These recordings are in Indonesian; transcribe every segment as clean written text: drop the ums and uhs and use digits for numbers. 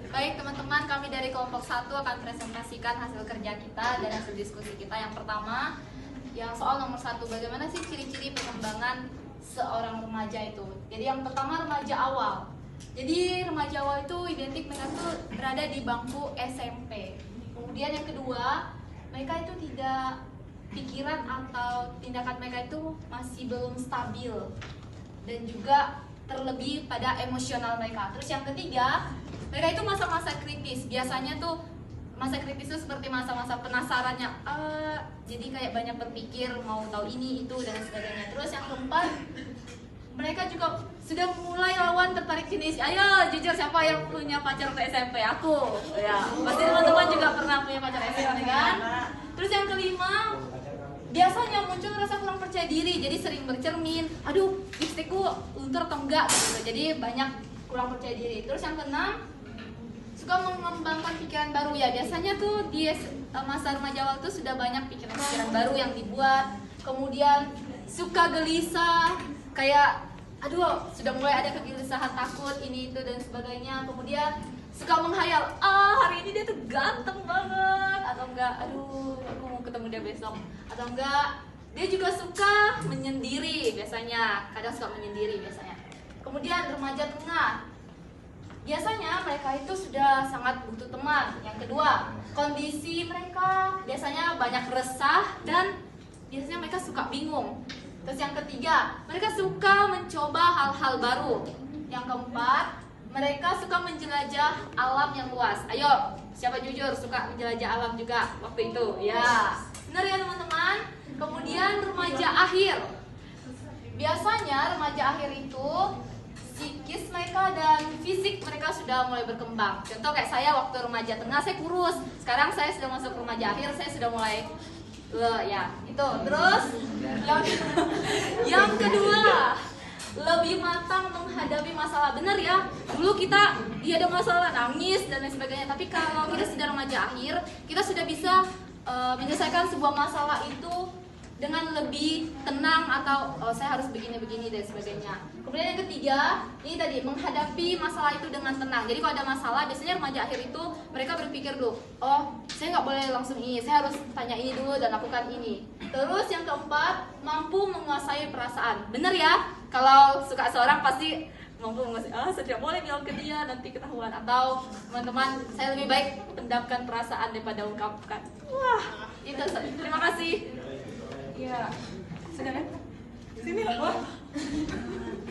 Baik teman-teman, kami dari kelompok 1 akan presentasikan hasil kerja kita dan hasil diskusi kita. Yang pertama, yang soal nomor 1, bagaimana sih ciri-ciri perkembangan seorang remaja itu. Jadi yang pertama, remaja awal. Jadi remaja awal itu identik mereka tuh berada di bangku SMP. Kemudian yang kedua, mereka itu tidak, pikiran atau tindakan mereka itu masih belum stabil dan juga terlebih pada emosional mereka. Terus yang ketiga, mereka itu masa-masa kritis. Biasanya tuh masa kritis itu seperti masa-masa penasarannya, jadi kayak banyak berpikir, mau tahu ini, itu, dan sebagainya. Terus yang keempat, mereka juga sudah mulai lawan tertarik jenis. Ayo jujur, siapa yang punya pacar waktu SMP? Aku. Ya, pasti teman-teman juga pernah punya pacar SMP kan? Terus yang kelima, biasanya muncul rasa kurang percaya diri, jadi sering bercermin, aduh lipstikku luntur atau enggak gitu. Jadi banyak kurang percaya diri. Terus yang keenam, suka mengembangkan pikiran baru. Ya biasanya tuh di masa remaja awal tuh sudah banyak pikiran-pikiran baru yang dibuat. Kemudian suka gelisah, kayak aduh sudah mulai ada kegelisahan, takut ini itu dan sebagainya. Kemudian suka menghayal, hari ini dia tuh ganteng banget, atau enggak aduh aku mau ketemu dia besok, atau enggak dia juga suka menyendiri. Biasanya kadang suka menyendiri biasanya. Kemudian remaja tengah, biasanya mereka itu sudah sangat butuh teman. Yang kedua, kondisi mereka biasanya banyak resah dan biasanya mereka suka bingung. Terus yang ketiga, mereka suka mencoba hal-hal baru. Yang keempat, mereka suka menjelajah alam yang luas. Ayo, siapa jujur suka menjelajah alam juga waktu itu? Ya, benar ya teman-teman. Kemudian remaja akhir. Biasanya remaja akhir itu psikis mereka dan fisik mereka sudah mulai berkembang. Contoh kayak saya waktu remaja tengah saya kurus. Sekarang saya sudah masuk remaja akhir, saya sudah mulai ya itu. Terus yang kedua, lebih matang menghadapi masalah. Benar ya, dulu kita ada masalah nangis dan lain sebagainya, tapi kalau kita sudah remaja akhir, kita sudah bisa menyelesaikan sebuah masalah itu dengan lebih tenang, atau saya harus begini-begini dan sebagainya. Kemudian yang ketiga, ini tadi menghadapi masalah itu dengan tenang. Jadi kalau ada masalah, biasanya remaja akhir itu mereka berpikir dulu, saya nggak boleh langsung ini, saya harus tanya ini dulu dan lakukan ini. Terus yang keempat, mampu menguasai perasaan. Bener ya, kalau suka seorang pasti mampu menguasai, saya tidak boleh bilang ke dia, nanti ketahuan. Atau teman-teman, saya lebih baik pendamkan perasaan daripada ungkapkan. Wah, itu. Terima kasih. Ya, sudah kan? Sini lah.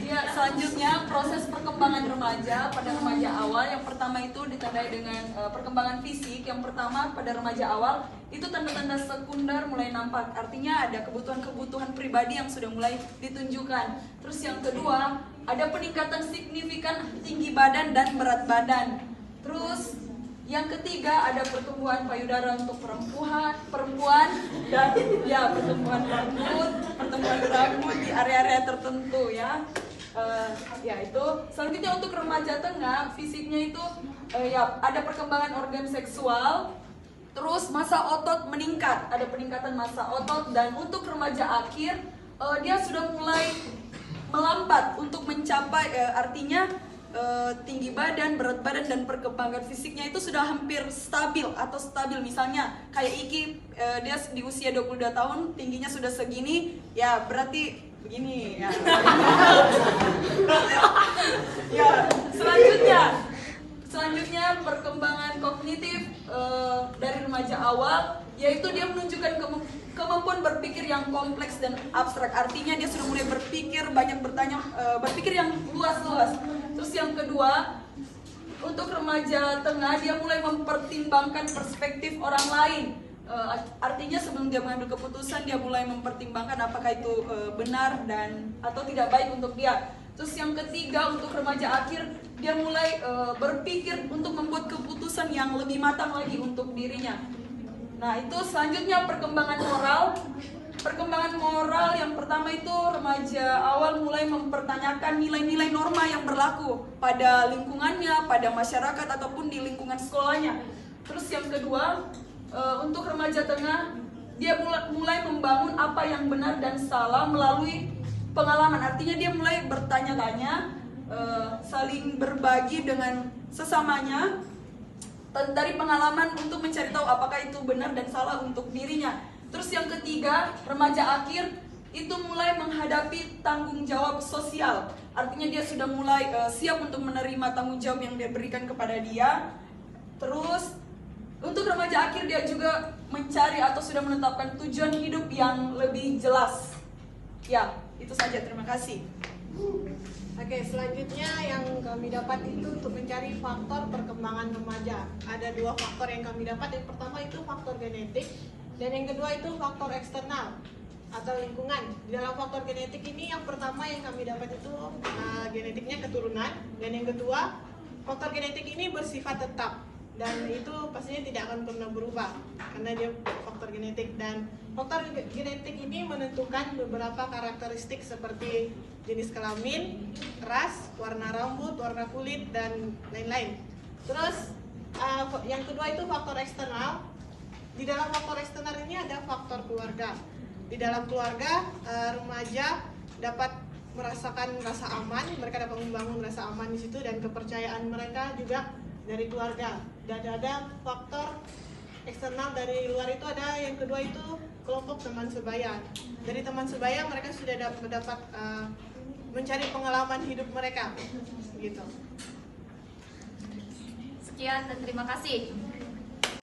Ya, selanjutnya proses perkembangan remaja pada remaja awal. Yang pertama itu ditandai dengan perkembangan fisik. Yang pertama pada remaja awal itu tanda-tanda sekunder mulai nampak. Artinya ada kebutuhan-kebutuhan pribadi yang sudah mulai ditunjukkan. Terus yang kedua, ada peningkatan signifikan tinggi badan dan berat badan. Terus yang ketiga, ada pertumbuhan payudara untuk perempuan dan ya pertumbuhan rambut di area-area tertentu ya. Ya itu. Selanjutnya untuk remaja tengah, fisiknya itu ya ada perkembangan organ seksual. Terus massa otot meningkat, ada peningkatan massa otot. Dan untuk remaja akhir, dia sudah mulai melambat untuk mencapai artinya tinggi badan, berat badan, dan perkembangan fisiknya itu sudah hampir stabil atau stabil. Misalnya kayak Iki, dia di usia 22 tahun tingginya sudah segini, ya berarti begini ya. Ya, selanjutnya perkembangan kognitif dari remaja awal, yaitu dia menunjukkan kemampuan berpikir yang kompleks dan abstrak. Artinya dia sudah mulai berpikir, banyak bertanya, berpikir yang luas-luas. Terus yang kedua, untuk remaja tengah, dia mulai mempertimbangkan perspektif orang lain. Artinya sebelum dia mengambil keputusan, dia mulai mempertimbangkan apakah itu benar dan atau tidak baik untuk dia. Terus yang ketiga, untuk remaja akhir, dia mulai berpikir untuk membuat keputusan yang lebih matang lagi untuk dirinya. Nah itu selanjutnya perkembangan moral. Perkembangan moral yang pertama itu remaja awal mulai mempertanyakan nilai-nilai norma yang berlaku pada lingkungannya, pada masyarakat ataupun di lingkungan sekolahnya. Terus yang kedua, untuk remaja tengah, dia mulai membangun apa yang benar dan salah melalui pengalaman. Artinya dia mulai bertanya-tanya, saling berbagi dengan sesamanya. dari pengalaman untuk mencari tahu apakah itu benar dan salah untuk dirinya. Terus yang ketiga, remaja akhir itu mulai menghadapi tanggung jawab sosial. Artinya dia sudah mulai siap untuk menerima tanggung jawab yang dia berikan kepada dia. Terus untuk remaja akhir dia juga mencari atau sudah menetapkan tujuan hidup yang lebih jelas. Ya, itu saja. Terima kasih. Oke, selanjutnya yang kami dapat itu untuk mencari faktor perkembangan remaja. Ada 2 faktor yang kami dapat. Yang pertama itu faktor genetik dan yang kedua itu faktor eksternal atau lingkungan. Di dalam faktor genetik ini yang pertama yang kami dapat itu genetiknya keturunan, dan yang kedua faktor genetik ini bersifat tetap dan itu pastinya tidak akan pernah berubah karena dia faktor genetik. Dan faktor genetik ini menentukan beberapa karakteristik seperti jenis kelamin, ras, warna rambut, warna kulit, dan lain-lain. Terus yang kedua itu faktor eksternal. Di dalam faktor eksternal ini ada faktor keluarga. Di dalam keluarga, remaja dapat merasakan rasa aman, mereka dapat membangun rasa aman di situ, dan kepercayaan mereka juga dari keluarga. Dan ada faktor eksternal dari luar itu ada yang kedua itu kelompok teman sebaya. Dari teman sebaya mereka sudah dapat mencari pengalaman hidup mereka, gitu. Sekian dan terima kasih.